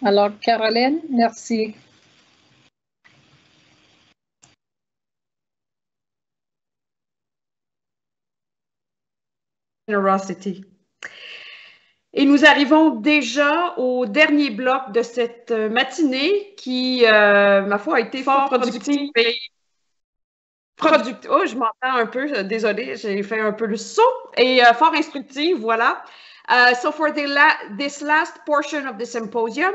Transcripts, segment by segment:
Alors, Caroline, merci. Generosity. Et nous arrivons déjà au dernier bloc de cette matinée qui, ma foi, a été fort productive. Oh, je m'entends un peu, désolée, j'ai fait un peu le saut. Et fort instructive, voilà. So for this last portion of the symposium,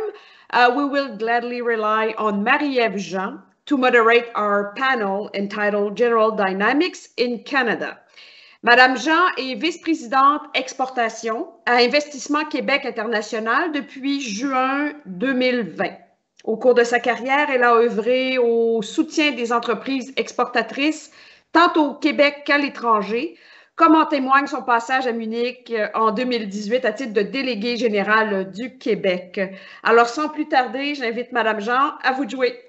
we will gladly rely on Marie-Ève Jean to moderate our panel entitled General Dynamics in Canada. Madame Jean est vice-présidente exportation à Investissement Québec International depuis juin 2020. Au cours de sa carrière, elle a œuvré au soutien des entreprises exportatrices, tant au Québec qu'à l'étranger, comme en témoigne son passage à Munich en 2018 à titre de déléguée générale du Québec. Alors, sans plus tarder, j'invite Madame Jean à vous de jouer.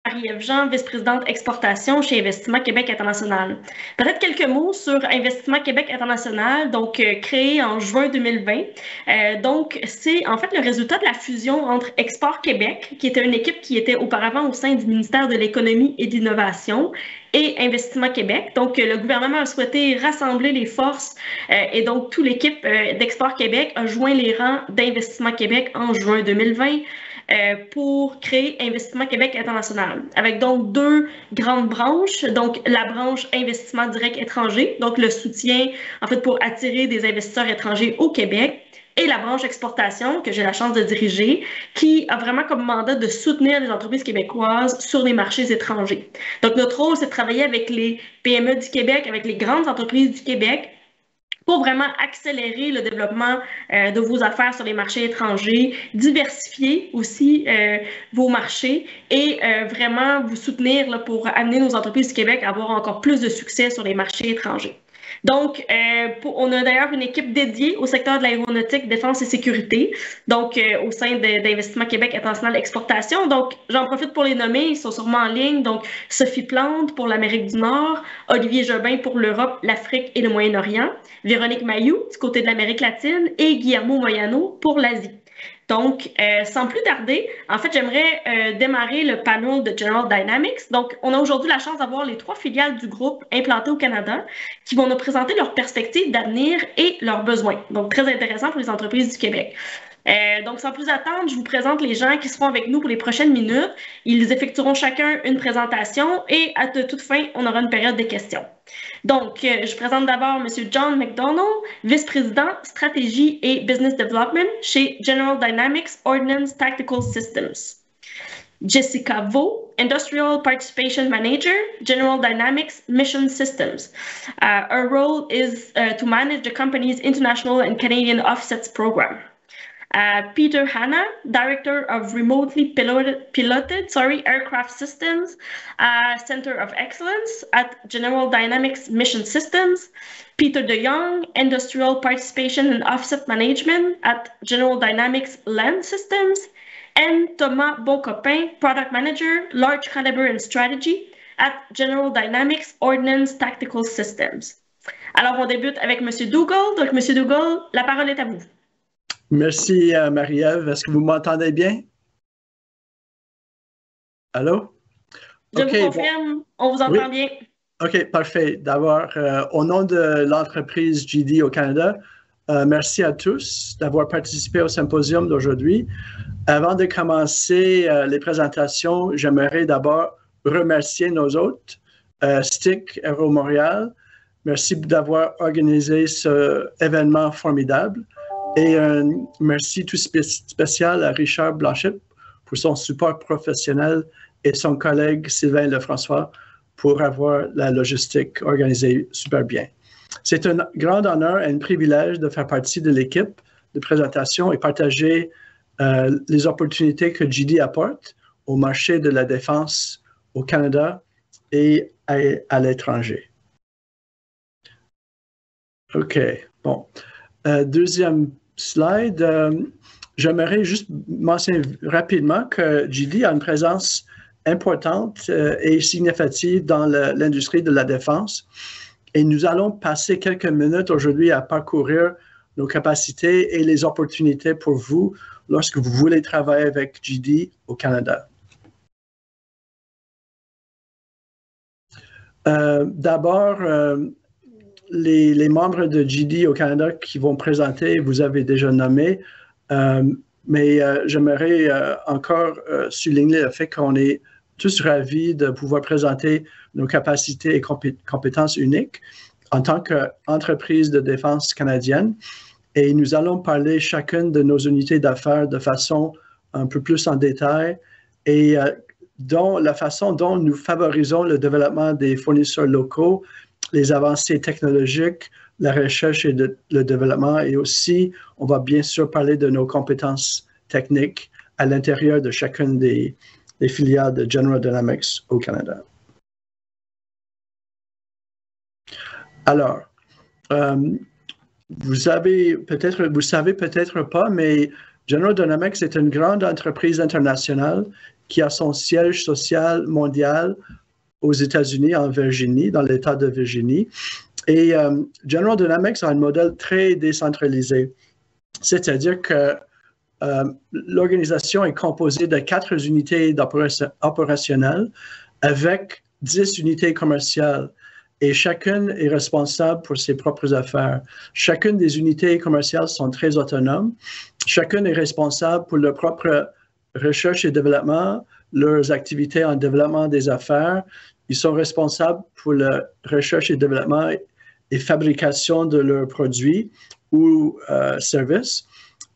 Marie-Ève Jean, vice-présidente exportation chez Investissement Québec International. Peut-être quelques mots sur Investissement Québec International, donc créé en juin 2020. Donc, c'est en fait le résultat de la fusion entre Export Québec, qui était une équipe qui était auparavant au sein du ministère de l'Économie et de l'Innovation, et Investissement Québec. Donc, le gouvernement a souhaité rassembler les forces et donc toute l'équipe d'Export Québec a joint les rangs d'Investissement Québec en juin 2020. Pour créer Investissement Québec International, avec donc deux grandes branches, donc la branche investissement direct étranger, donc le soutien en fait pour attirer des investisseurs étrangers au Québec, et la branche exportation que j'ai la chance de diriger, qui a vraiment comme mandat de soutenir les entreprises québécoises sur les marchés étrangers. Donc notre rôle, c'est de travailler avec les PME du Québec, avec les grandes entreprises du Québec, pour vraiment accélérer le développement de vos affaires sur les marchés étrangers, diversifier aussi vos marchés et vraiment vous soutenir là, pour amener nos entreprises du Québec à avoir encore plus de succès sur les marchés étrangers. Donc, on a d'ailleurs une équipe dédiée au secteur de l'aéronautique, défense et sécurité, donc au sein d'Investissement Québec International Exportation. Donc, j'en profite pour les nommer, ils sont sûrement en ligne. Donc, Sophie Plante pour l'Amérique du Nord, Olivier Jobin pour l'Europe, l'Afrique et le Moyen-Orient, Véronique Mailloux du côté de l'Amérique latine et Guillermo Moyano pour l'Asie. Donc, sans plus tarder, en fait, j'aimerais démarrer le panel de General Dynamics. Donc, on a aujourd'hui la chance d'avoir les 3 filiales du groupe implantées au Canada qui vont nous présenter leurs perspectives d'avenir et leurs besoins. Donc, très intéressant pour les entreprises du Québec. Donc, sans plus attendre, je vous présente les gens qui seront avec nous pour les prochaines minutes. Ils effectueront chacun une présentation et à toute fin, on aura une période de questions. Donc, je présente d'abord M. John McDonald, vice-président stratégie et business development chez General Dynamics Ordnance Tactical Systems. Jessica Vo, Industrial Participation Manager, General Dynamics Mission Systems. Her role is to manage the company's international and Canadian offsets program. Peter Hanna, Director of Remotely Piloted Aircraft Systems, Center of Excellence at General Dynamics Mission Systems. Peter De Jong, Industrial Participation and Offset Management at General Dynamics Land Systems. And Thomas Boncopin, Product Manager, Large Caliber and Strategy at General Dynamics Ordnance Tactical Systems. Alors, on débute avec M. Dougal. Donc, M. Dougal, la parole est à vous. Merci, Marie-Ève. Est-ce que vous m'entendez bien? Allô? Je vous confirme, on vous entend bien. OK, parfait. D'abord, au nom de l'entreprise GD au Canada, merci à tous d'avoir participé au symposium d'aujourd'hui. Avant de commencer les présentations, j'aimerais d'abord remercier nos hôtes, STIC Aero Montréal. Merci d'avoir organisé ce événement formidable. Et un merci tout spécial à Richard Blanchette pour son support professionnel et son collègue Sylvain Lefrançois pour avoir la logistique organisée super bien. C'est un grand honneur et un privilège de faire partie de l'équipe de présentation et partager les opportunités que GD apporte au marché de la défense au Canada et à l'étranger. OK, bon. Deuxième slide. j'aimerais juste mentionner rapidement que GD a une présence importante et significative dans l'industrie de la défense. Et nous allons passer quelques minutes aujourd'hui à parcourir nos capacités et les opportunités pour vous lorsque vous voulez travailler avec GD au Canada. D'abord, les membres de GD au Canada qui vont présenter, vous avez déjà nommé, mais j'aimerais encore souligner le fait qu'on est tous ravis de pouvoir présenter nos capacités et compétences uniques en tant qu'entreprise de défense canadienne. Et nous allons parler chacune de nos unités d'affaires de façon un peu plus en détail et la façon dont nous favorisons le développement des fournisseurs locaux, les avancées technologiques, la recherche et le développement. Et aussi, on va bien sûr parler de nos compétences techniques à l'intérieur de chacune des filiales de General Dynamics au Canada. Alors, vous savez peut-être pas, mais General Dynamics est une grande entreprise internationale qui a son siège social mondial aux États-Unis, en Virginie, dans l'État de Virginie. Et General Dynamics a un modèle très décentralisé, c'est-à-dire que l'organisation est composée de 4 unités opérationnelles avec 10 unités commerciales. Et chacune est responsable pour ses propres affaires. Chacune des unités commerciales sont très autonomes. Chacune est responsable pour leur propre recherche et développement, leurs activités en développement des affaires. Ils sont responsables pour la recherche et développement et fabrication de leurs produits ou services.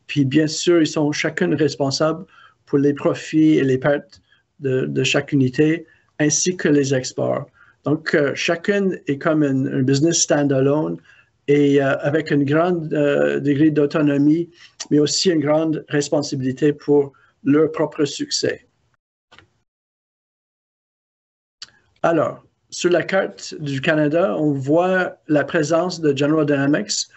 Puis bien sûr, ils sont chacune responsables pour les profits et les pertes de chaque unité, ainsi que les exports. Donc, chacune est comme un business stand-alone et avec un grand degré d'autonomie, mais aussi une grande responsabilité pour leur propre succès. Alors, sur la carte du Canada, on voit la présence de General Dynamics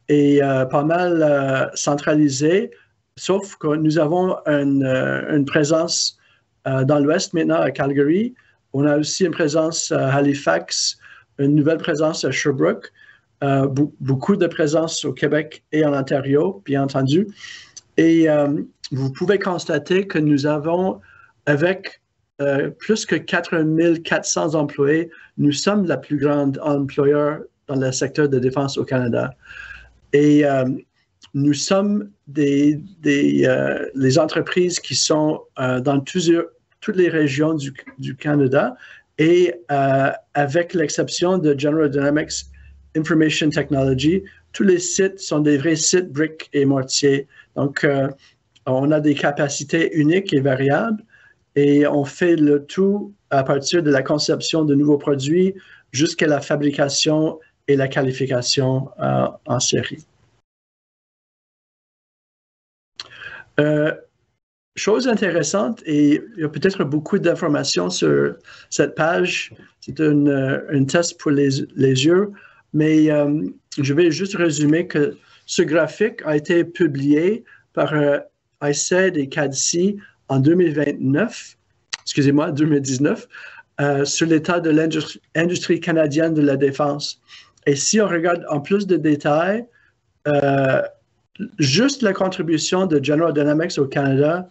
est pas mal centralisée, sauf que nous avons une présence dans l'Ouest maintenant à Calgary. On a aussi une présence à Halifax, une nouvelle présence à Sherbrooke, beaucoup de présence au Québec et en Ontario, bien entendu. Et vous pouvez constater que nous avons, avec plus que 4400 employés, nous sommes la plus grande employeur dans le secteur de défense au Canada. Et nous sommes les entreprises qui sont dans toutes les régions du Canada et avec l'exception de General Dynamics Information Technology, tous les sites sont des vrais sites briques et mortiers. Donc, on a des capacités uniques et variables et on fait le tout à partir de la conception de nouveaux produits jusqu'à la fabrication et la qualification en série. Chose intéressante, et il y a peut-être beaucoup d'informations sur cette page, c'est un test pour les yeux, mais je vais juste résumer que ce graphique a été publié par ICED et CADC en 2019, sur l'état de l'industrie canadienne de la défense. Et si on regarde en plus de détails, juste la contribution de General Dynamics au Canada,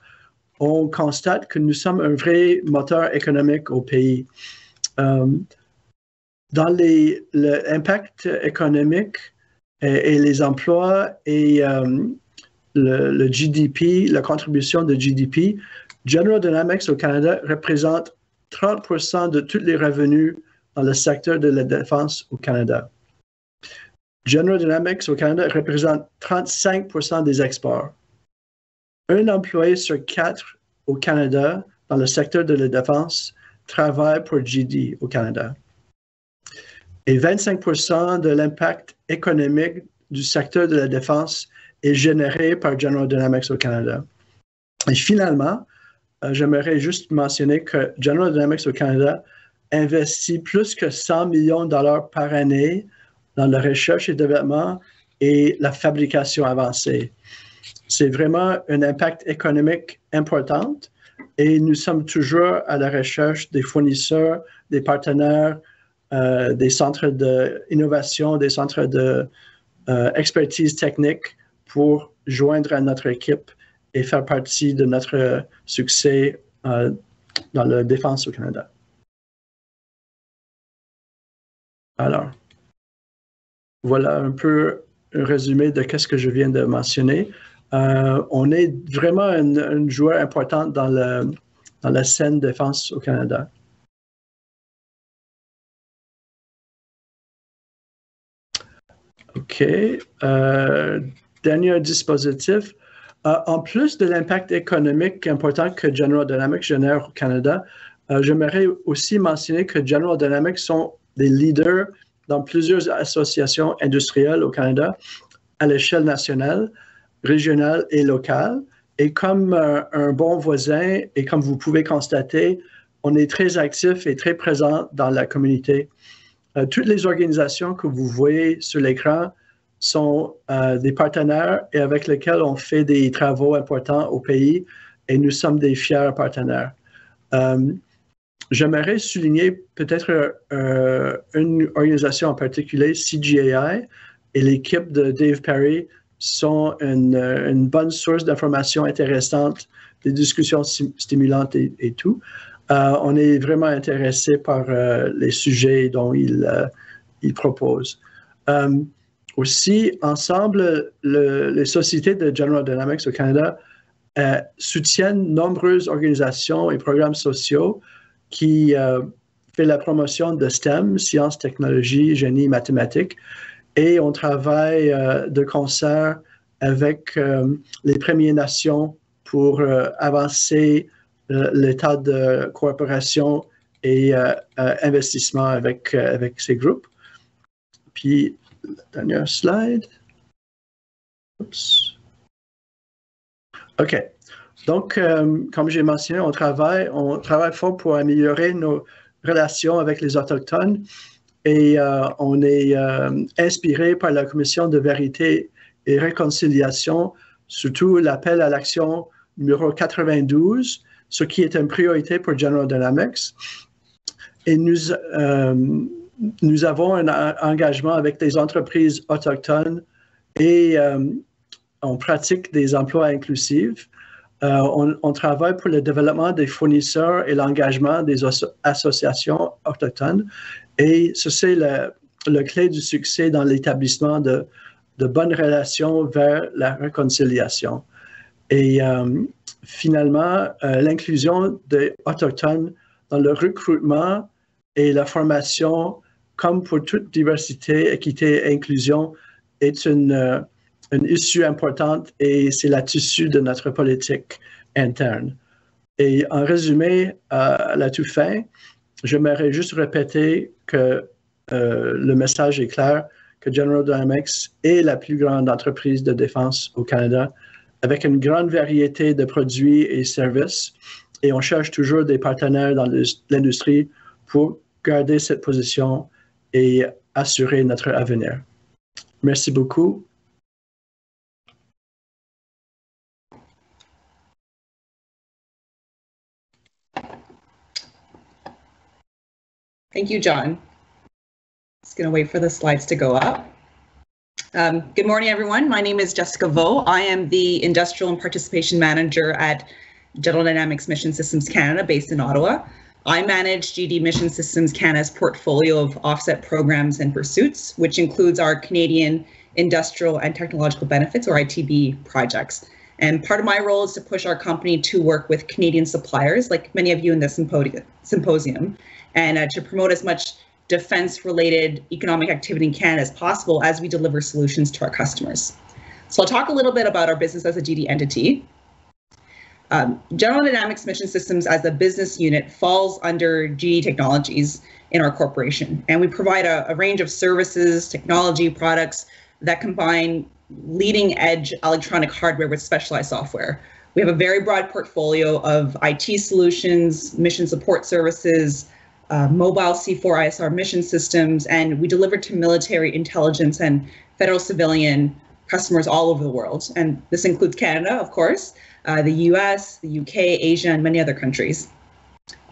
on constate que nous sommes un vrai moteur économique au pays. Dans l'impact économique et les emplois et le GDP, la contribution de GDP, General Dynamics au Canada représente 30% de tous les revenus dans le secteur de la défense au Canada. General Dynamics au Canada représente 35% des exports. Un employé sur 4 au Canada dans le secteur de la défense travaille pour GD au Canada. Et 25% de l'impact économique du secteur de la défense est généré par General Dynamics au Canada. Et finalement, j'aimerais juste mentionner que General Dynamics au Canada investit plus que 100 millions de dollars par année dans la recherche et développement et la fabrication avancée. c'est vraiment un impact économique important et nous sommes toujours à la recherche des fournisseurs, des partenaires, des centres d'innovation, des centres d'expertise technique pour joindre à notre équipe et faire partie de notre succès dans la défense au Canada. Alors, voilà un peu un résumé de ce que je viens de mentionner. On est vraiment un joueur important dans la scène défense au Canada. OK. Dernier dispositif. En plus de l'impact économique important que General Dynamics génère au Canada, j'aimerais aussi mentionner que General Dynamics sont des leaders dans plusieurs associations industrielles au Canada à l'échelle nationale, régionale et locale. Et comme un bon voisin, et comme vous pouvez constater, on est très actif et très présent dans la communauté. Toutes les organisations que vous voyez sur l'écran sont des partenaires et avec lesquels on fait des travaux importants au pays et nous sommes des fiers partenaires. J'aimerais souligner peut-être une organisation en particulier, CGAI, et l'équipe de Dave Perry sont une bonne source d'informations intéressantes, des discussions stimulantes et tout. On est vraiment intéressé par les sujets dont il propose. Aussi, ensemble, les sociétés de General Dynamics au Canada soutiennent nombreuses organisations et programmes sociaux qui font la promotion de STEM, sciences, technologies, génie, mathématiques, et on travaille de concert avec les Premières Nations pour avancer l'état de coopération et investissement avec ces groupes. Puis, la dernière slide. Oups. OK. Donc, comme j'ai mentionné, on travaille fort pour améliorer nos relations avec les Autochtones et on est inspiré par la Commission de vérité et réconciliation, surtout l'appel à l'action numéro 92, ce qui est une priorité pour General Dynamics. Et nous avons un engagement avec des entreprises autochtones et on pratique des emplois inclusifs. On travaille pour le développement des fournisseurs et l'engagement des associations autochtones. Et c'est le clé du succès dans l'établissement de bonnes relations vers la réconciliation. Et finalement, l'inclusion des Autochtones dans le recrutement et la formation, comme pour toute diversité, équité et inclusion, est une issue importante et c'est la tissu de notre politique interne. Et en résumé, à la toute fin, j'aimerais juste répéter que le message est clair, que General Dynamics est la plus grande entreprise de défense au Canada, avec une grande variété de produits et services, et on cherche toujours des partenaires dans l'industrie pour garder cette position et assurer notre avenir. Merci beaucoup. Thank you, John. Just going to wait for the slides to go up. Good morning, everyone. My name is Jessica Vo. I am the Industrial and Participation Manager at General Dynamics Mission Systems Canada, based in Ottawa. I manage GD Mission Systems Canada's portfolio of offset programs and pursuits, which includes our Canadian Industrial and Technological Benefits, or ITB, projects. And part of my role is to push our company to work with Canadian suppliers, like many of you in the symposium, and to promote as much defense-related economic activity in Canada as possible as we deliver solutions to our customers. So I'll talk a little bit about our business as a GD entity. General Dynamics Mission Systems as a business unit falls under GD Technologies in our corporation, and we provide a range of services, technology products that combine leading-edge electronic hardware with specialized software. We have a very broad portfolio of IT solutions, mission support services, mobile C4ISR mission systems, and we deliver to military intelligence and federal civilian customers all over the world. And this includes Canada, of course, the US, the UK, Asia, and many other countries.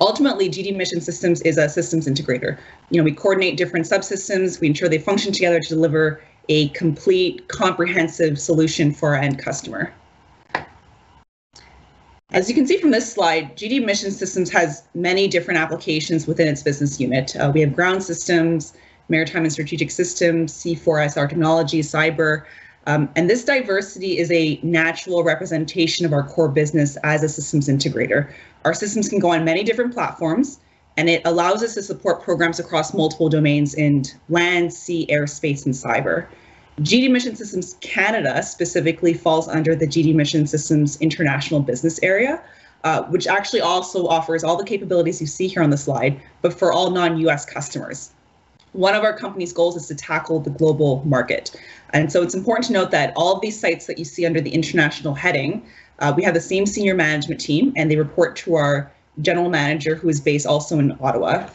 Ultimately, GD Mission Systems is a systems integrator. We coordinate different subsystems, we ensure they function together to deliver a complete, comprehensive solution for our end customer. As you can see from this slide, GD Mission Systems has many different applications within its business unit. We have ground systems, maritime and strategic systems, C4ISR technology, cyber, and this diversity is a natural representation of our core business as a systems integrator. Our systems can go on many different platforms, and it allows us to support programs across multiple domains in land, sea, air, space, and cyber. GD Mission Systems Canada specifically falls under the GD Mission Systems International Business Area, which actually also offers all the capabilities you see here on the slide, but for all non-US customers. One of our company's goals is to tackle the global market. And so it's important to note that all of these sites that you see under the international heading, we have the same senior management team, and they report to our general manager, who is based also in Ottawa.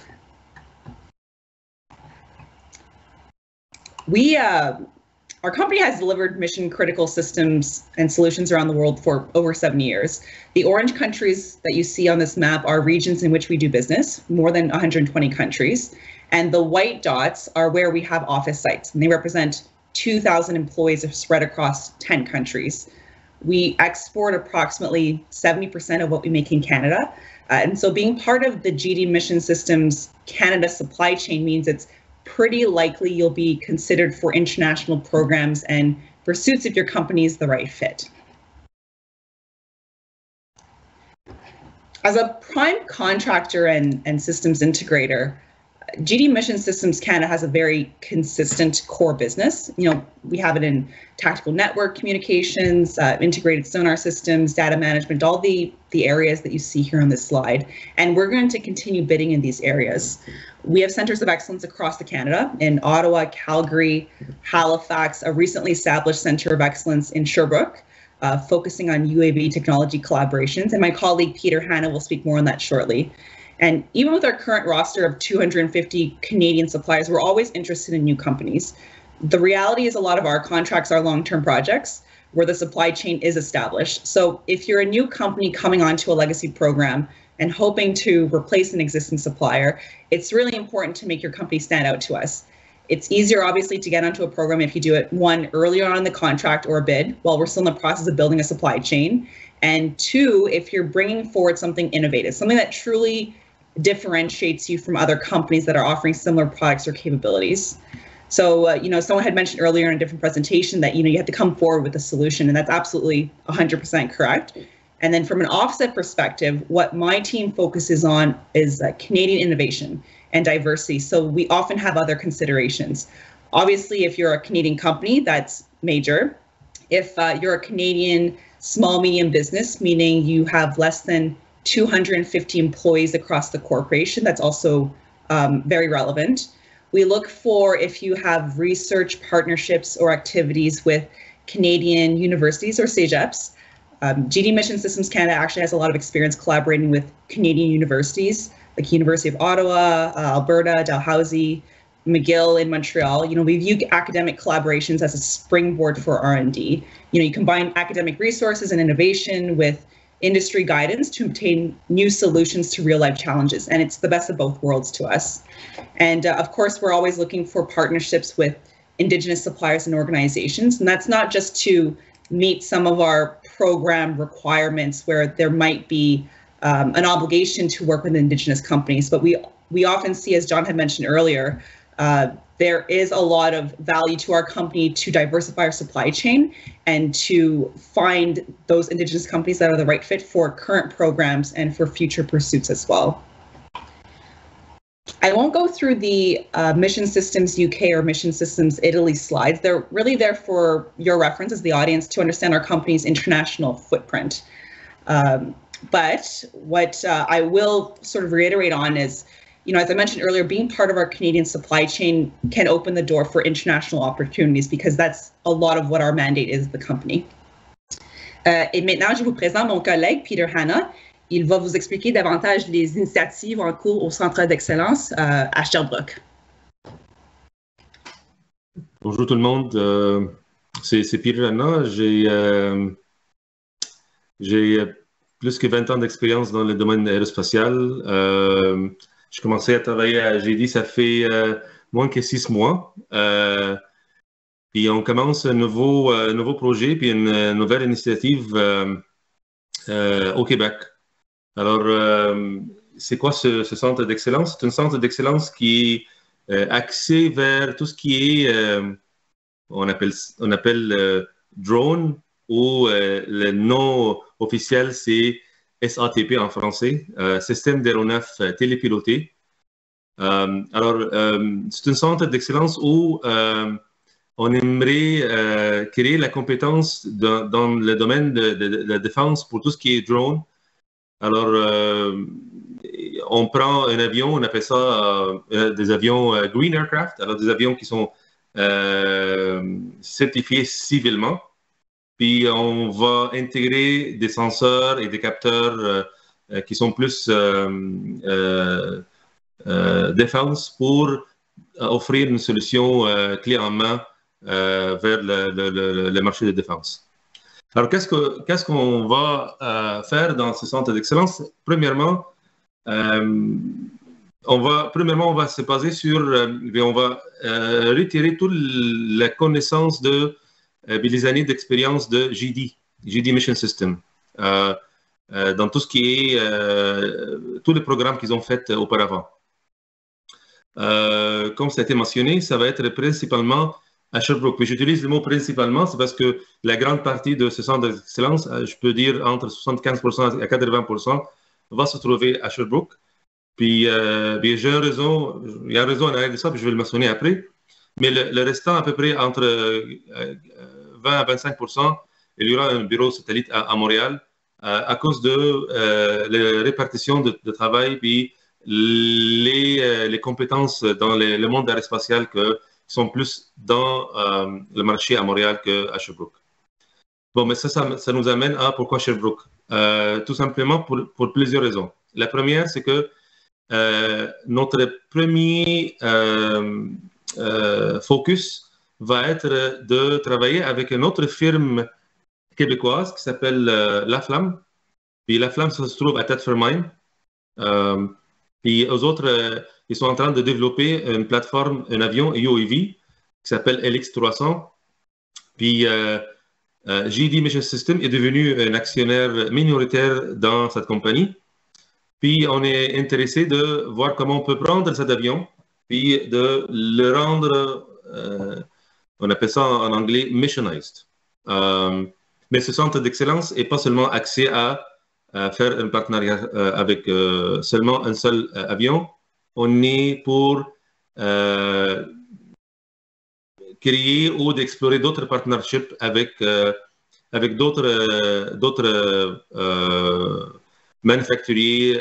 Our company has delivered mission critical systems and solutions around the world for over 7 years. The orange countries that you see on this map are regions in which we do business, more than 120 countries. And the white dots are where we have office sites, and they represent 2,000 employees spread across 10 countries. We export approximately 70% of what we make in Canada. And so being part of the GD Mission Systems Canada supply chain means it's pretty likely you'll be considered for international programs and pursuits if your company is the right fit. As a prime contractor and systems integrator, GD Mission Systems Canada has a very consistent core business. We have it in tactical network communications, integrated sonar systems, data management, all the areas that you see here on this slide. And we're going to continue bidding in these areas. We have centers of excellence across Canada in Ottawa, Calgary, Halifax, a recently established center of excellence in Sherbrooke, focusing on UAV technology collaborations. And my colleague Peter Hanna will speak more on that shortly. And even with our current roster of 250 Canadian suppliers, we're always interested in new companies. The reality is a lot of our contracts are long-term projects where the supply chain is established. So if you're a new company coming onto a legacy program and hoping to replace an existing supplier, it's really important to make your company stand out to us. It's easier, obviously, to get onto a program if you do it, one, earlier on in the contract or a bid while we're still in the process of building a supply chain. And two, if you're bringing forward something innovative, something that truly differentiates you from other companies that are offering similar products or capabilities. So, someone had mentioned earlier in a different presentation that, you have to come forward with a solution, and that's absolutely 100% correct. And then from an offset perspective, what my team focuses on is Canadian innovation and diversity. So we often have other considerations. Obviously, if you're a Canadian company, that's major. If you're a Canadian small, medium business, meaning you have less than 250 employees across the corporation, that's also very relevant. We look for if you have research partnerships or activities with Canadian universities or CEGEPs. GD Mission Systems Canada actually has a lot of experience collaborating with Canadian universities, like University of Ottawa, Alberta, Dalhousie, McGill in Montreal. We view academic collaborations as a springboard for R&D. You combine academic resources and innovation with industry guidance to obtain new solutions to real-life challenges, and it's the best of both worlds to us. And of course, we're always looking for partnerships with Indigenous suppliers and organizations, and that's not just to meet some of our program requirements where there might be an obligation to work with Indigenous companies, but we often see, as John had mentioned earlier, there is a lot of value to our company to diversify our supply chain and to find those Indigenous companies that are the right fit for current programs and for future pursuits as well. I won't go through the Mission Systems UK or Mission Systems Italy slides. They're really there for your reference as the audience to understand our company's international footprint. But what I will sort of reiterate on is, as I mentioned earlier, being part of our Canadian supply chain can open the door for international opportunities because that's a lot of what our mandate is, the company. Et maintenant, je vous présente mon collègue Peter Hanna. Il va vous expliquer davantage les initiatives en cours au Centre d'excellence à Sherbrooke. Bonjour tout le monde. C'est Peter Anna. J'ai plus que 20 ans d'expérience dans le domaine aérospatial. J'ai commencé à travailler à GD, ça fait moins que 6 mois. Puis on commence un nouveau projet, puis une nouvelle initiative au Québec. Alors, c'est quoi ce centre d'excellence? C'est un centre d'excellence qui est axé vers tout ce qui est, on appelle drone, ou le nom officiel, c'est SATP en français, Système d'aéronefs télépiloté. Alors, c'est un centre d'excellence où on aimerait créer la compétence dans le domaine de la défense pour tout ce qui est drone. Alors, on prend un avion, on appelle ça des avions green aircraft, alors des avions qui sont certifiés civilement. Puis on va intégrer des senseurs et des capteurs qui sont plus défense pour offrir une solution clé en main vers le marché de défense. Alors, qu'est-ce qu'on va faire dans ce centre d'excellence? Premièrement, on va se baser sur, on va retirer toute la connaissance les années d'expérience de GD Mission System, dans tout ce qui est, tous les programmes qu'ils ont fait auparavant. Comme ça a été mentionné, ça va être principalement à Sherbrooke. Mais j'utilise le mot principalement, c'est parce que la grande partie de ce centre d'excellence, je peux dire entre 75% à 80%, va se trouver à Sherbrooke. Puis, il y a un raison en arrière de ça, puis je vais le mentionner après. Mais le restant, à peu près entre 20 à 25%, il y aura un bureau satellite à Montréal à cause de la répartition de travail puis les compétences dans le monde aérospatial qui sont plus dans le marché à Montréal qu'à Sherbrooke. Bon, mais ça nous amène à pourquoi Sherbrooke? Tout simplement pour plusieurs raisons. La première, c'est que notre premier focus va être de travailler avec une autre firme québécoise qui s'appelle La Flamme. Puis La Flamme, ça se trouve à Thetford-Mine. Puis eux autres, ils sont en train de développer une plateforme, un avion UAV qui s'appelle LX300. Puis GD Mission System est devenu un actionnaire minoritaire dans cette compagnie. Puis on est intéressé de voir comment on peut prendre cet avion puis de le rendre, on appelle ça en anglais, missionized. Mais ce centre d'excellence n'est pas seulement axé à faire un partenariat avec seulement un seul avion. On est pour créer ou d'explorer d'autres partnerships avec d'autres manufacturiers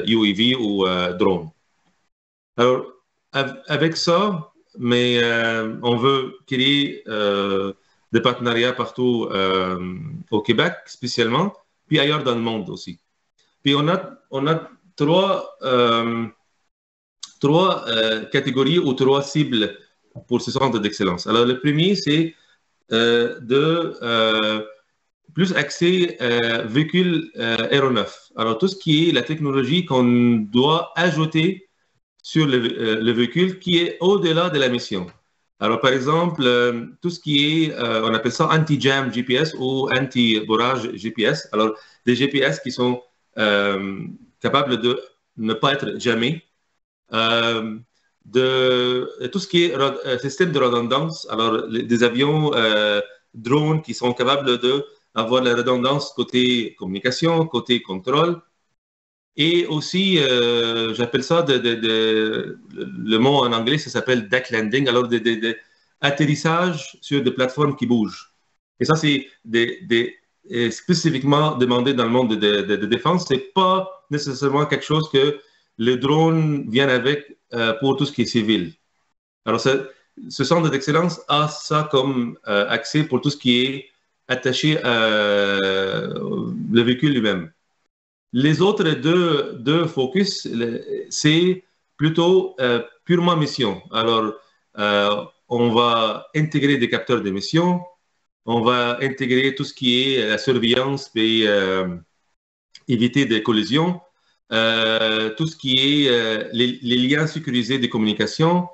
UAV ou drones. Alors, avec ça, mais on veut créer des partenariats partout au Québec, spécialement, puis ailleurs dans le monde aussi. Puis on a trois catégories ou trois cibles pour ce centre d'excellence. Alors, le premier, c'est plus axé véhicules aéronefs. Alors, tout ce qui est la technologie qu'on doit ajouter sur le véhicule qui est au-delà de la mission. Alors, par exemple, tout ce qui est, on appelle ça anti-jam GPS ou anti-bourrage GPS. Alors, des GPS qui sont capables de ne pas être jammés. Tout ce qui est système de redondance. Alors, des avions drones qui sont capables d'avoir la redondance côté communication, côté contrôle. Et aussi, j'appelle ça, le mot en anglais, ça s'appelle deck landing, alors atterrissage sur des plateformes qui bougent. Et ça, c'est spécifiquement demandé dans le monde de défense. Ce n'est pas nécessairement quelque chose que le drone vient avec pour tout ce qui est civil. Alors, ce centre d'excellence a ça comme accès pour tout ce qui est attaché à le véhicule lui-même. Les autres deux focus, c'est plutôt purement mission. Alors, on va intégrer des capteurs d'émission, On va intégrer tout ce qui est la surveillance et éviter des collisions, tout ce qui est les liens sécurisés des communications,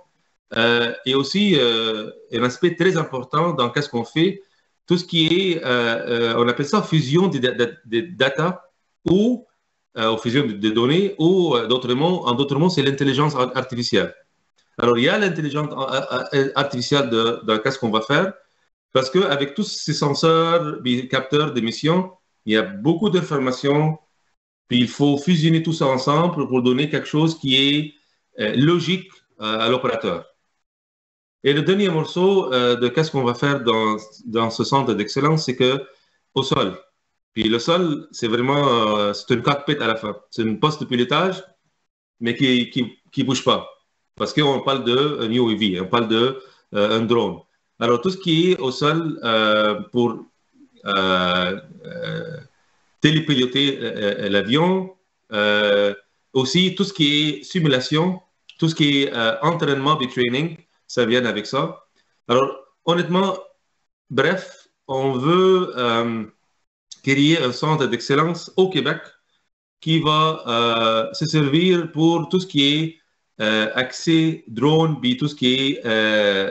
et aussi un aspect très important dans qu'est-ce qu'on fait, tout ce qui est, on appelle ça fusion des data ou fusion des données, ou en d'autres mots, c'est l'intelligence artificielle. Alors, il y a l'intelligence artificielle dans qu'est-ce qu'on va faire, parce qu'avec tous ces senseurs, capteurs d'émissions, il y a beaucoup d'informations, puis il faut fusionner tout ça ensemble pour donner quelque chose qui est logique à l'opérateur. Et le dernier morceau de qu'est-ce qu'on va faire dans ce centre d'excellence, c'est que au sol. Puis le sol, c'est vraiment c'est une cockpit à la fin. C'est une poste de pilotage, mais qui bouge pas. Parce qu'on parle d'un UAV, on parle d'un drone. Alors, tout ce qui est au sol pour télépiloter l'avion, aussi tout ce qui est simulation, tout ce qui est entraînement et training, ça vient avec ça. Alors, honnêtement, bref, on veut créer un centre d'excellence au Québec qui va se servir pour tout ce qui est accès drone, puis tout ce qui est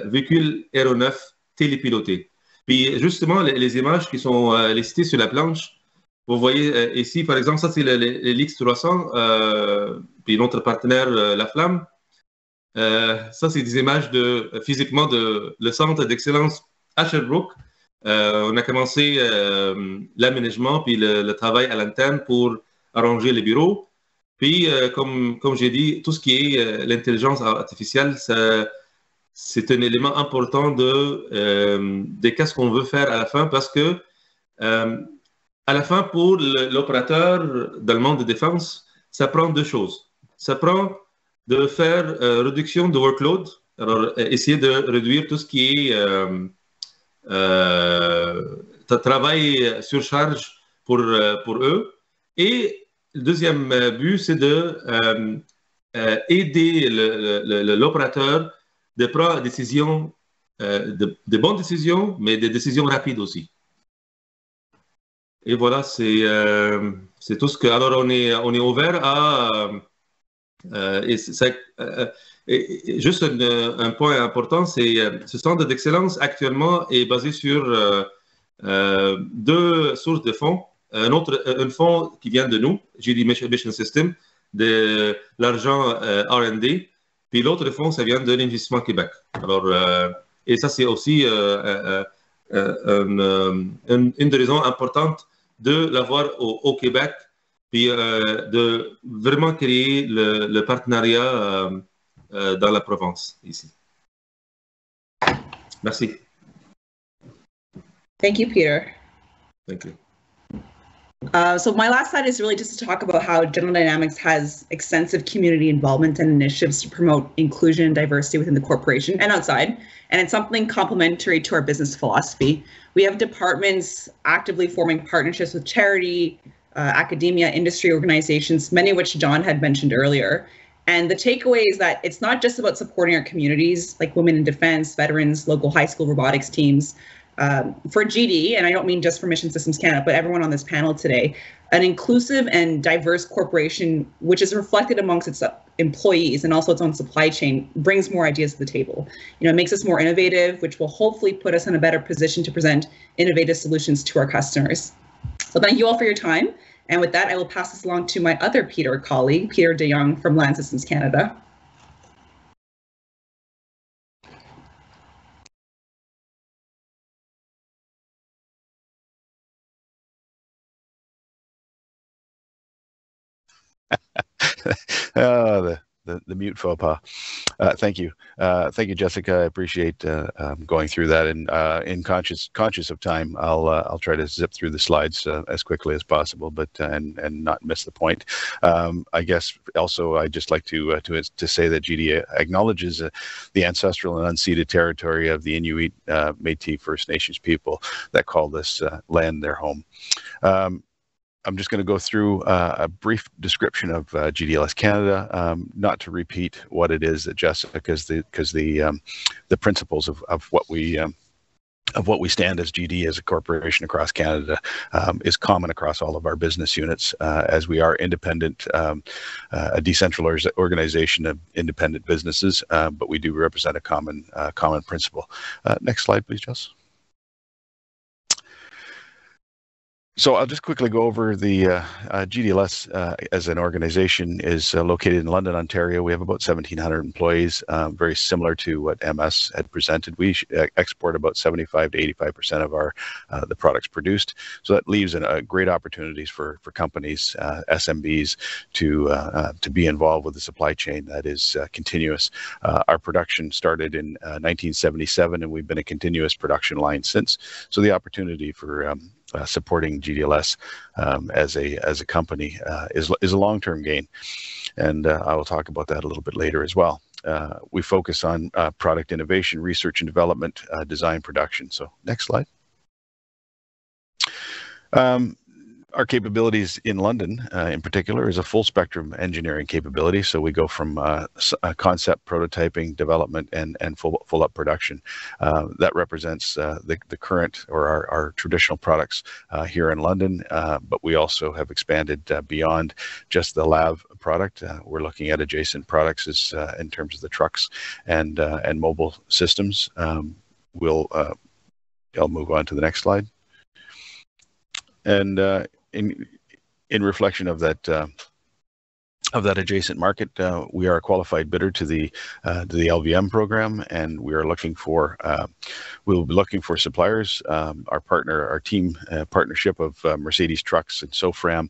véhicule aéronef télépiloté. Puis justement, les images qui sont listées sur la planche, vous voyez ici, par exemple, ça c'est l'X300, puis notre partenaire La Flamme. Ça, c'est des images physiquement de le centre d'excellence à Sherbrooke. On a commencé l'aménagement puis le travail à l'antenne pour arranger les bureaux. Puis, comme j'ai dit, tout ce qui est l'intelligence artificielle, c'est un élément important de qu'est-ce qu'on veut faire à la fin, parce que à la fin, pour l'opérateur dans le monde de défense, ça prend deux choses. Ça prend de faire réduction de workload, alors essayer de réduire tout ce qui est travail surcharge pour eux. Et le deuxième but, c'est d'aider l'opérateur de prendre des décisions, de bonnes décisions, mais des décisions rapides aussi. Et voilà, c'est tout ce que. Alors, on est ouvert à. Et juste un point important, c'est ce centre d'excellence actuellement est basé sur deux sources de fonds. Un fonds qui vient de nous, GD Mission System, de l'argent R&D, puis l'autre fonds, ça vient de l'Investissement Québec. Alors, et ça, c'est aussi une des raisons importantes de l'avoir au Québec, puis de vraiment créer le partenariat dans la province, ici. Merci. Thank you, Peter. Thank you. So my last slide is really just to talk about how General Dynamics has extensive community involvement and initiatives to promote inclusion and diversity within the corporation and outside, and it's something complementary to our business philosophy. We have departments actively forming partnerships with charity, academia, industry organizations, many of which John had mentioned earlier. And the takeaway is that it's not just about supporting our communities like women in defense, veterans, local high school robotics teams. For GD, and I don't mean just for Mission Systems Canada, but everyone on this panel today, an inclusive and diverse corporation, which is reflected amongst its employees and also its own supply chain, brings more ideas to the table. You know, it makes us more innovative, which will hopefully put us in a better position to present innovative solutions to our customers. So thank you all for your time. And with that, I will pass this along to my other Peter colleague, Peter de Jong from Land Systems Canada. The mute faux pas. Thank you. Thank you, Jessica. I appreciate going through that. And conscious of time, I'll try to zip through the slides as quickly as possible, but and not miss the point. I guess also I'd just like to say that GD acknowledges the ancestral and unceded territory of the Inuit, Métis First Nations people that call this land their home. I'm just going to go through a brief description of GDLS Canada, not to repeat what it is that Jessica, because the principles of what we what we stand as GD as a corporation across Canada is common across all of our business units, as we are independent, a decentralized organization of independent businesses, but we do represent a common principle. Next slide, please, Jess. So I'll just quickly go over the GDLS as an organization is located in London, Ontario. We have about 1,700 employees, very similar to what MS had presented. We export about 75 to 85% of our the products produced. So that leaves great opportunities for companies, SMBs, to be involved with the supply chain that is continuous. Our production started in 1977, and we've been a continuous production line since. So the opportunity for supporting GDLS as a company is a long-term gain, and I will talk about that a little bit later as well. We focus on product innovation, research and development, design, production. So next slide. Our capabilities in London, in particular, is a full spectrum engineering capability. So we go from concept, prototyping, development, and full up production. That represents the current or our traditional products here in London, but we also have expanded beyond just the LAV product. We're looking at adjacent products in terms of the trucks and mobile systems. I'll move on to the next slide. And in reflection of that adjacent market, we are a qualified bidder to the LVM program, and we are looking for we'll be looking for suppliers. Our team partnership of Mercedes Trucks and Sofram,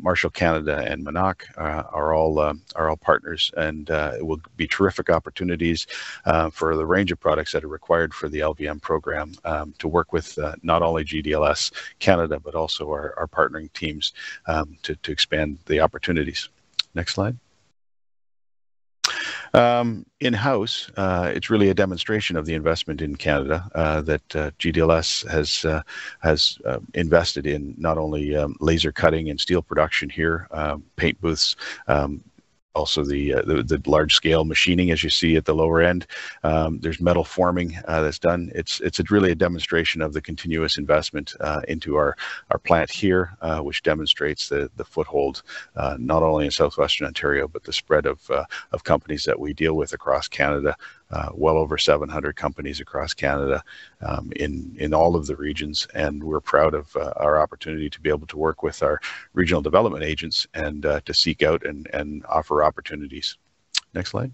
Marshall Canada, and Manac are all partners, and it will be terrific opportunities for the range of products that are required for the LVM program to work with not only GDLS Canada but also our partnering teams to expand the opportunities. Next slide. In-house, it's really a demonstration of the investment in Canada that GDLS has invested in not only laser cutting and steel production here, paint booths, also the large scale machining, as you see at the lower end. There's metal forming that's done. It's really a demonstration of the continuous investment into our plant here, which demonstrates the foothold not only in southwestern Ontario but the spread of companies that we deal with across Canada. Well over 700 companies across Canada in all of the regions, and we're proud of our opportunity to be able to work with our regional development agents and to seek out and offer opportunities. Next slide.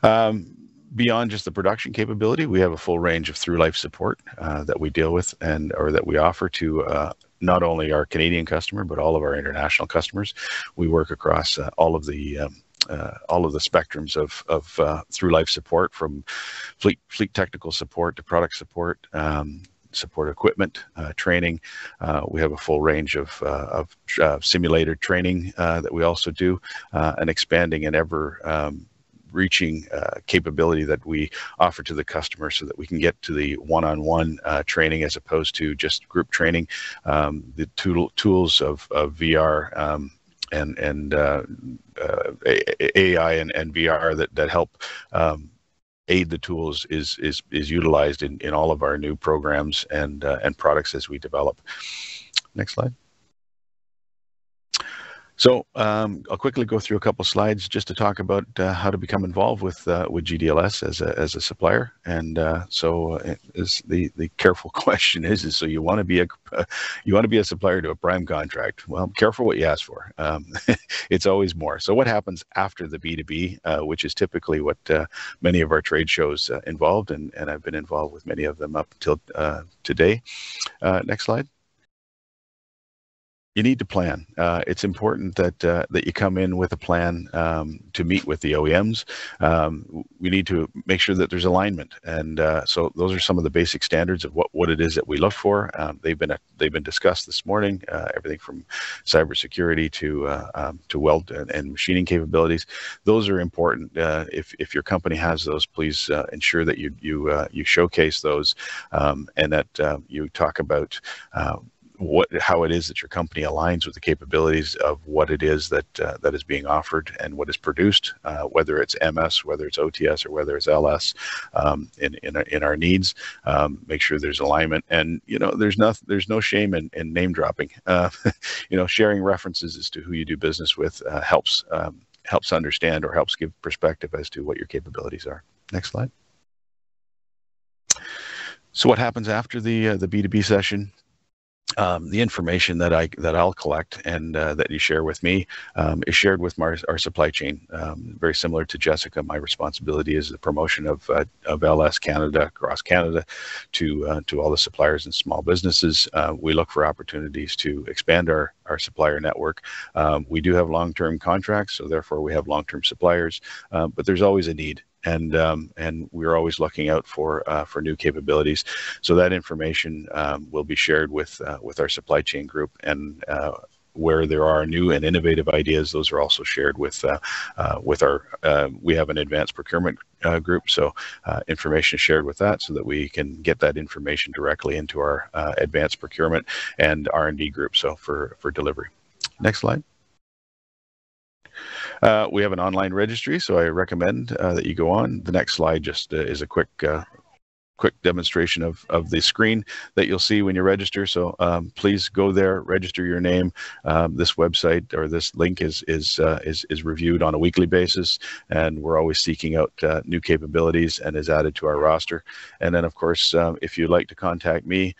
Beyond just the production capability, we have a full range of through-life support that we deal with or that we offer to not only our Canadian customer but all of our international customers. We work across all of the spectrums of through-life support, from fleet technical support to product support, support equipment, training. We have a full range of simulator training that we also do, and expanding and ever reaching capability that we offer to the customer so that we can get to the one-on-one training as opposed to just group training. The tools of VR and AI and VR that help aid the tools is utilized in all of our new programs and products as we develop. Next slide. So I'll quickly go through a couple slides just to talk about how to become involved with GDLS as a supplier. And so the careful question is so you want to be a supplier to a prime contract. Well, careful what you ask for. It's always more. So what happens after the B2B, which is typically what many of our trade shows involved, and I've been involved with many of them up until today. Next slide. You need to plan. It's important that you come in with a plan to meet with the OEMs. We need to make sure that there's alignment, and so those are some of the basic standards of what it is that we look for. They've been discussed this morning. Everything from cybersecurity to weld and machining capabilities. Those are important. If your company has those, please ensure that you showcase those, and that you talk about how it is that your company aligns with the capabilities of what it is that that is being offered and what is produced, whether it's MS, whether it's OTS, or whether it's LS, in our needs. Make sure there's alignment, and there's no shame in name dropping. Sharing references as to who you do business with helps understand or helps give perspective as to what your capabilities are. Next slide. So what happens after the B2B session? The information that I'll collect and that you share with me is shared with our supply chain. Very similar to Jessica, my responsibility is the promotion of LS Canada across Canada to all the suppliers and small businesses. We look for opportunities to expand our supplier network. We do have long-term contracts, so therefore we have long-term suppliers, but there's always a need. And we're always looking out for new capabilities. So that information will be shared with our supply chain group, and where there are new and innovative ideas, those are also shared with our. We have an advanced procurement group, so information is shared with that, so that we can get that information directly into our advanced procurement and R&D group. So for delivery. Next slide. We have an online registry, so I recommend that you go on. The next slide just is a quick demonstration of the screen that you'll see when you register. So please go there, register your name. This website or this link is reviewed on a weekly basis, and we're always seeking out new capabilities and is added to our roster. And then, of course, if you'd like to contact me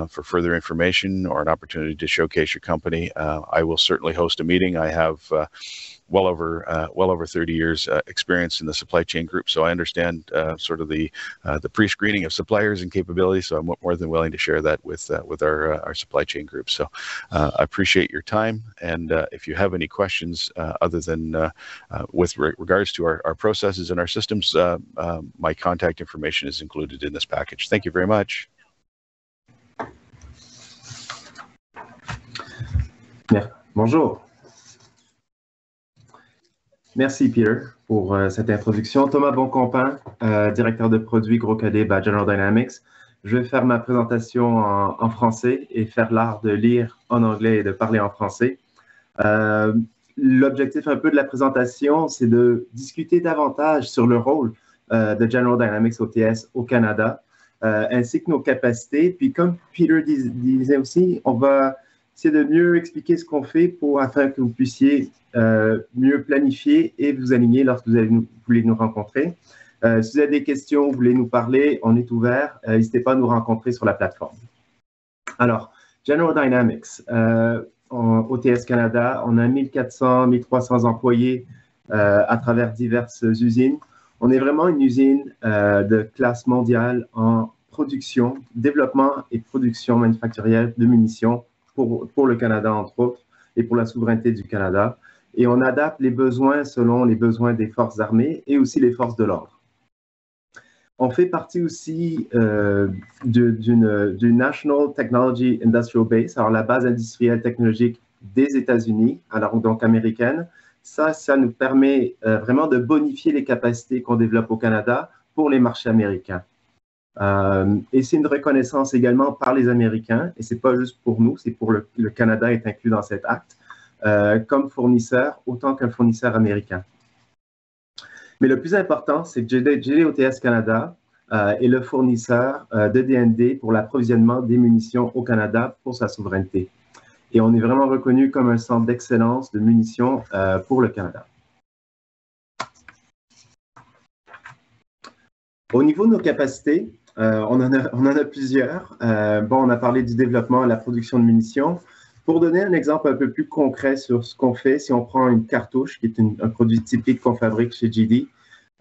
for further information or an opportunity to showcase your company, I will certainly host a meeting. I have well over 30 years experience in the supply chain group, so I understand sort of the pre-screening of suppliers and capabilities. So I'm more than willing to share that with our supply chain group. So I appreciate your time, and if you have any questions other than with regards to our processes and our systems, my contact information is included in this package. Thank you very much. Bonjour. Merci, Peter, pour cette introduction. Thomas Boncompin, directeur de produits Gros Cadet à General Dynamics. Je vais faire ma présentation en français et faire l'art de lire en anglais et de parler en français. L'objectif un peu de la présentation, c'est de discuter davantage sur le rôle de General Dynamics OTS au Canada, ainsi que nos capacités. Puis comme Peter disait aussi, on va essayer de mieux expliquer ce qu'on fait afin que vous puissiez mieux planifier et vous aligner lorsque vous voulez nous rencontrer. Si vous avez des questions, vous voulez nous parler, on est ouvert. N'hésitez pas à nous rencontrer sur la plateforme. Alors, General Dynamics, OTS Canada, on a 1400, 1300 employés à travers diverses usines. On est vraiment une usine de classe mondiale en production, développement et production manufacturière de munitions pour le Canada, entre autres, et pour la souveraineté du Canada. Et on adapte les besoins selon les besoins des forces armées et aussi les forces de l'ordre. On fait partie aussi du National Technology Industrial Base, alors la base industrielle technologique des États-Unis, alors donc américaine. Ça nous permet vraiment de bonifier les capacités qu'on développe au Canada pour les marchés américains. Et c'est une reconnaissance également par les Américains, et ce n'est pas juste pour nous, c'est pour le Canada est inclus dans cet acte, comme fournisseur, autant qu'un fournisseur américain. Mais le plus important, c'est que GD OTS Canada est le fournisseur de DND pour l'approvisionnement des munitions au Canada pour sa souveraineté. Et on est vraiment reconnu comme un centre d'excellence de munitions pour le Canada. Au niveau de nos capacités, on en a plusieurs. On a parlé du développement et la production de munitions. Pour donner un exemple un peu plus concret sur ce qu'on fait, si on prend une cartouche, qui est un produit typique qu'on fabrique chez GD,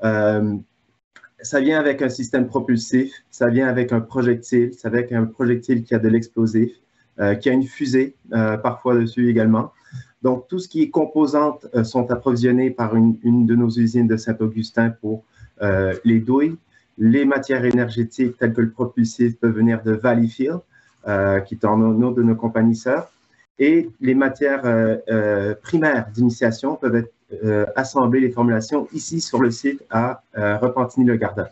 ça vient avec un système propulsif, ça vient avec un projectile, ça vient avec un projectile qui a de l'explosif, qui a une fusée parfois dessus également. Donc, tout ce qui est composantes sont approvisionnées par une de nos usines de Saint-Augustin pour les douilles. Les matières énergétiques telles que le propulsif peuvent venir de Valleyfield, qui est une autre de nos compagnies sœurs. Et les matières primaires d'initiation peuvent être assemblées, les formulations, ici sur le site à Repentigny-le-Gardin.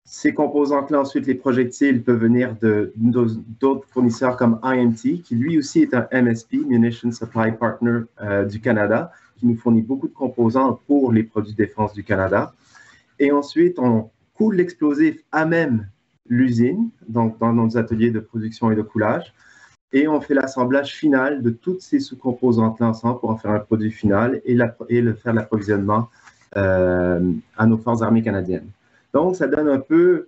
Ces composantes-là, ensuite, les projectiles peuvent venir d'autres fournisseurs comme IMT, qui lui aussi est un MSP, Munition Supply Partner du Canada, qui nous fournit beaucoup de composants pour les produits de défense du Canada. Et ensuite, on coule l'explosif à même l'usine, donc dans nos ateliers de production et de coulage, et on fait l'assemblage final de toutes ces sous-composantes-là ensemble pour en faire un produit final et faire l'approvisionnement à nos forces armées canadiennes. Donc, ça donne un peu,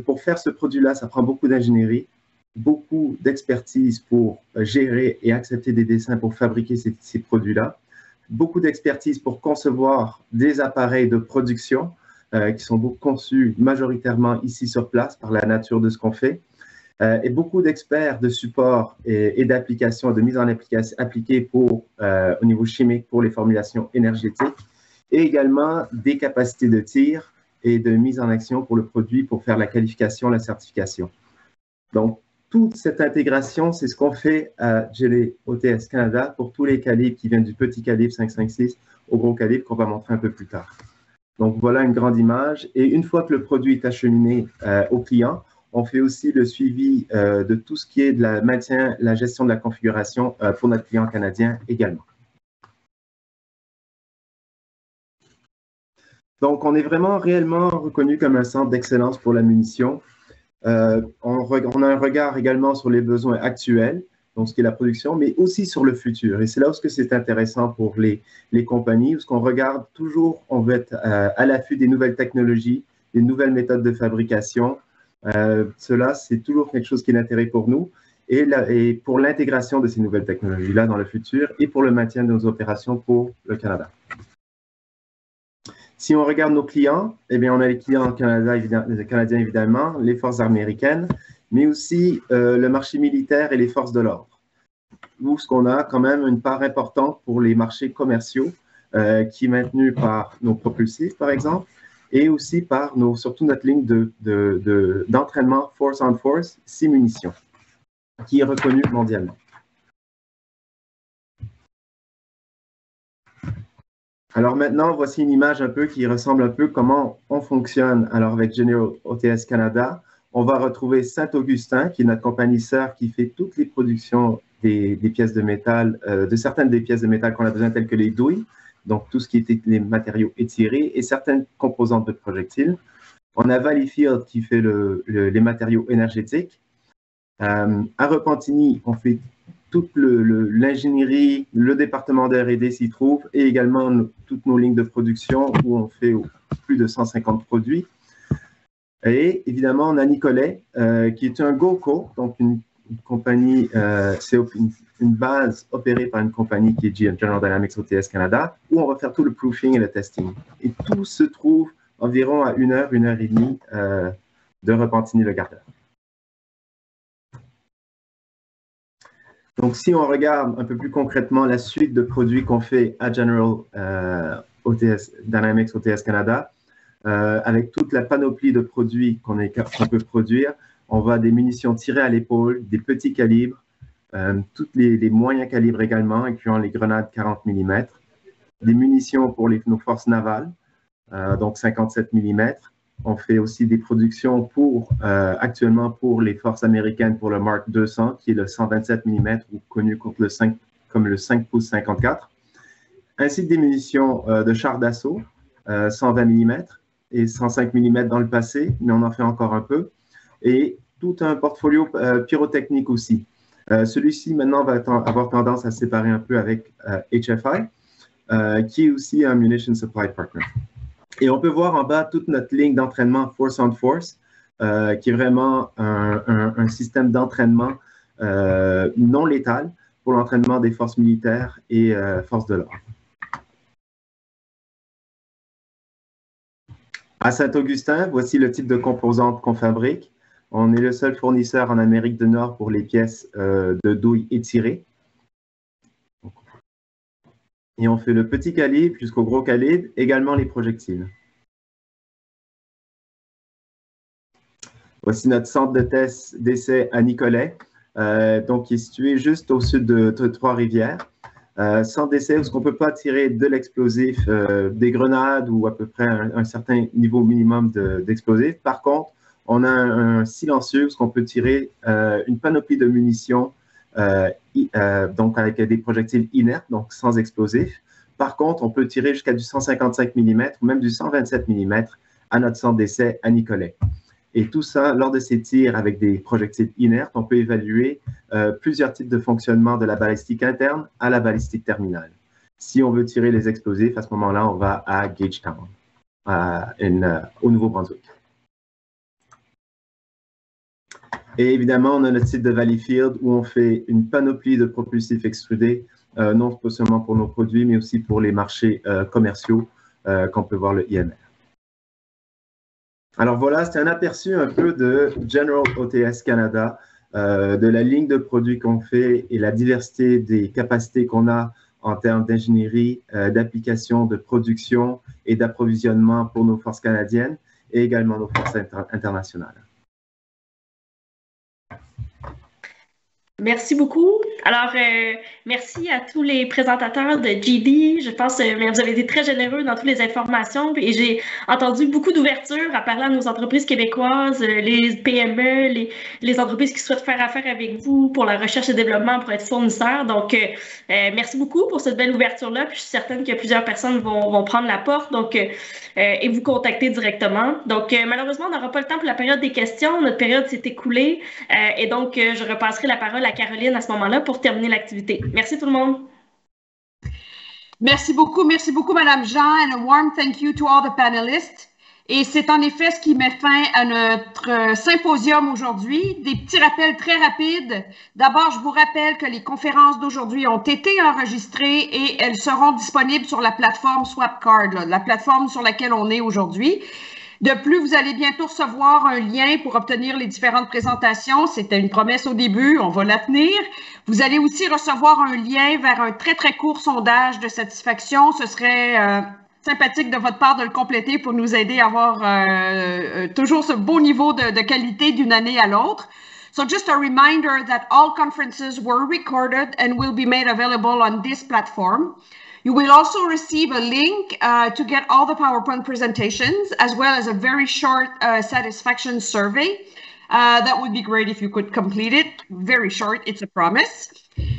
pour faire ce produit-là, ça prend beaucoup d'ingénierie, beaucoup d'expertise pour gérer et accepter des dessins pour fabriquer ces produits-là, beaucoup d'expertise pour concevoir des appareils de production qui sont conçus majoritairement ici sur place par la nature de ce qu'on fait, et beaucoup d'experts de support et d'application, de mise en application appliquée au niveau chimique pour les formulations énergétiques, et également des capacités de tir et de mise en action pour le produit pour faire la qualification, la certification. Donc, toute cette intégration, c'est ce qu'on fait à GD OTS Canada pour tous les calibres qui viennent du petit calibre 5.56 au gros calibre qu'on va montrer un peu plus tard. Donc, voilà une grande image. Et une fois que le produit est acheminé au client, on fait aussi le suivi de tout ce qui est de la maintien, la gestion de la configuration pour notre client canadien également. Donc, on est vraiment réellement reconnu comme un centre d'excellence pour la munition. On a un regard également sur les besoins actuels, donc ce qui est la production, mais aussi sur le futur. Et c'est là où c'est intéressant pour les compagnies, où qu'on regarde toujours, on veut être à l'affût des nouvelles technologies, des nouvelles méthodes de fabrication. Cela, c'est toujours quelque chose qui est d'intérêt pour nous et pour l'intégration de ces nouvelles technologies-là dans le futur et pour le maintien de nos opérations pour le Canada. Si on regarde nos clients, eh bien, on a les clients canadiens évidemment, les forces américaines, mais aussi le marché militaire et les forces de l'ordre. Où ce qu'on a quand même une part importante pour les marchés commerciaux qui est maintenue par nos propulsifs, par exemple, et aussi par surtout notre ligne d'entraînement Force on Force, 6 munitions, qui est reconnue mondialement. Alors maintenant, voici une image un peu qui ressemble un peu comment on fonctionne. Alors avec General OTS Canada, on va retrouver Saint-Augustin, qui est notre compagnie sœur qui fait toutes les productions des pièces de métal, de certaines des pièces de métal qu'on a besoin, telles que les douilles, donc tout ce qui est les matériaux étirés et certaines composantes de projectiles. On a Valleyfield qui fait les matériaux énergétiques. À Repentigny, on fait toute l'ingénierie, le département de R&D s'y trouve, et également toutes nos lignes de production où on fait plus de 150 produits. Et évidemment, on a Nicolet, qui est un GoCo, donc une compagnie, c'est une base opérée par une compagnie qui est General Dynamics OTS Canada, où on va faire tout le proofing et le testing. Et tout se trouve environ à 1 heure et demie de Repentigny-le-Gardeur. Donc, si on regarde un peu plus concrètement la suite de produits qu'on fait à General Dynamics OTS Canada, avec toute la panoplie de produits qu'on peut produire, on va des munitions tirées à l'épaule, des petits calibres, tous les moyens calibres également, incluant les grenades 40 mm, des munitions pour nos forces navales, donc 57 mm. On fait aussi des productions actuellement pour les forces américaines pour le Mark 200, qui est le 127 mm, ou connu comme le 5 pouces 54, ainsi que des munitions de chars d'assaut, 120 mm et 105 mm dans le passé, mais on en fait encore un peu, et tout un portfolio pyrotechnique aussi. Celui-ci, maintenant, va avoir tendance à se séparer un peu avec HFI, qui est aussi un Munition Supply Partner. Et on peut voir en bas toute notre ligne d'entraînement Force on Force, qui est vraiment un système d'entraînement non létal pour l'entraînement des forces militaires et forces de l'ordre. À Saint-Augustin, voici le type de composantes qu'on fabrique. On est le seul fournisseur en Amérique du Nord pour les pièces de douilles étirées. Et on fait le petit calibre jusqu'au gros calibre, également les projectiles. Voici notre centre de test d'essai à Nicolet, donc qui est situé juste au sud de Trois-Rivières. sans décès, parce qu'on ne peut pas tirer de l'explosif, des grenades ou à peu près un certain niveau minimum d'explosifs. Par contre, on a un silencieux, parce qu'on peut tirer une panoplie de munitions, donc avec des projectiles inertes, donc sans explosifs. Par contre, on peut tirer jusqu'à du 155 mm ou même du 127 mm à notre centre d'essai à Nicolet. Et tout ça, lors de ces tirs avec des projectiles inertes, on peut évaluer plusieurs types de fonctionnement de la balistique interne à la balistique terminale. Si on veut tirer les explosifs, à ce moment-là, on va à Gagetown, au Nouveau-Brunswick. Et évidemment, on a notre site de Valleyfield où on fait une panoplie de propulsifs extrudés, non pas seulement pour nos produits, mais aussi pour les marchés commerciaux qu'on peut voir le IMR. Alors voilà, c'est un aperçu un peu de General OTS Canada, de la ligne de produits qu'on fait et la diversité des capacités qu'on a en termes d'ingénierie, d'application, de production et d'approvisionnement pour nos forces canadiennes et également nos forces internationales. Merci beaucoup. Alors, merci à tous les présentateurs de GD. Je pense que vous avez été très généreux dans toutes les informations et j'ai entendu beaucoup d'ouverture à parler à nos entreprises québécoises, les PME, les entreprises qui souhaitent faire affaire avec vous pour la recherche et développement pour être fournisseurs. Donc, merci beaucoup pour cette belle ouverture-là. Puis je suis certaine que plusieurs personnes vont prendre la porte et vous contacter directement. Donc, malheureusement, on n'aura pas le temps pour la période des questions. Notre période s'est écoulée et donc, je repasserai la parole à Caroline à ce moment-là pour terminer l'activité. Merci tout le monde. Merci beaucoup, Madame Jean, and a warm thank you to all the panelists. Et c'est en effet ce qui met fin à notre symposium aujourd'hui. Des petits rappels très rapides. D'abord, je vous rappelle que les conférences d'aujourd'hui ont été enregistrées et elles seront disponibles sur la plateforme SwapCard, la plateforme sur laquelle on est aujourd'hui. De plus, vous allez bientôt recevoir un lien pour obtenir les différentes présentations. C'était une promesse au début, on va la tenir. Vous allez aussi recevoir un lien vers un très, très court sondage de satisfaction. Ce serait sympathique de votre part de le compléter pour nous aider à avoir toujours ce beau niveau de qualité d'une année à l'autre. So just a reminder that all conferences were recorded and will be made available on this platform. You will also receive a link to get all the PowerPoint presentations, as well as a very short satisfaction survey. That would be great if you could complete it. Very short, it's a promise.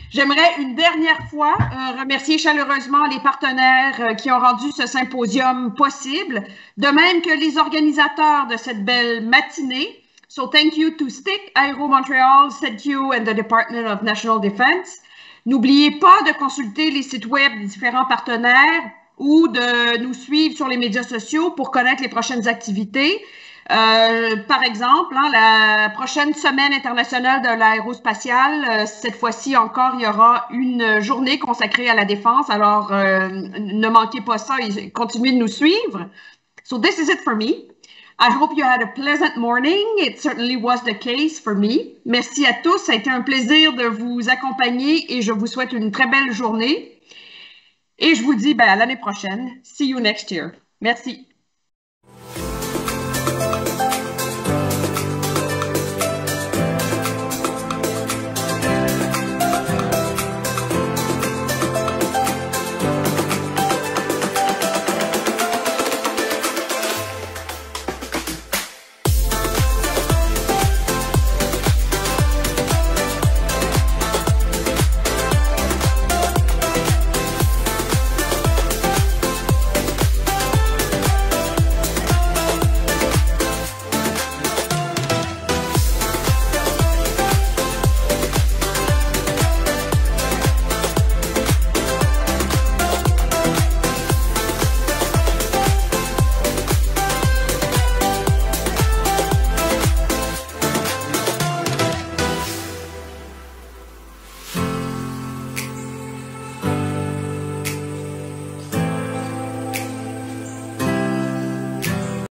J'aimerais une dernière fois remercier chaleureusement les partenaires qui ont rendu ce symposium possible, de même que les organisateurs de cette belle matinée. So thank you to STIC, Aero Montreal, SEDQ and the Department of National Defense. N'oubliez pas de consulter les sites web des différents partenaires ou de nous suivre sur les médias sociaux pour connaître les prochaines activités. Par exemple, la prochaine semaine internationale de l'aérospatiale, cette fois-ci encore, il y aura une journée consacrée à la défense. Alors, ne manquez pas ça et continuez de nous suivre. So this is it for me. I hope you had a pleasant morning. It certainly was the case for me. Merci à tous. Ça a été un plaisir de vous accompagner et je vous souhaite une très belle journée. Et je vous dis à l'année prochaine. See you next year. Merci.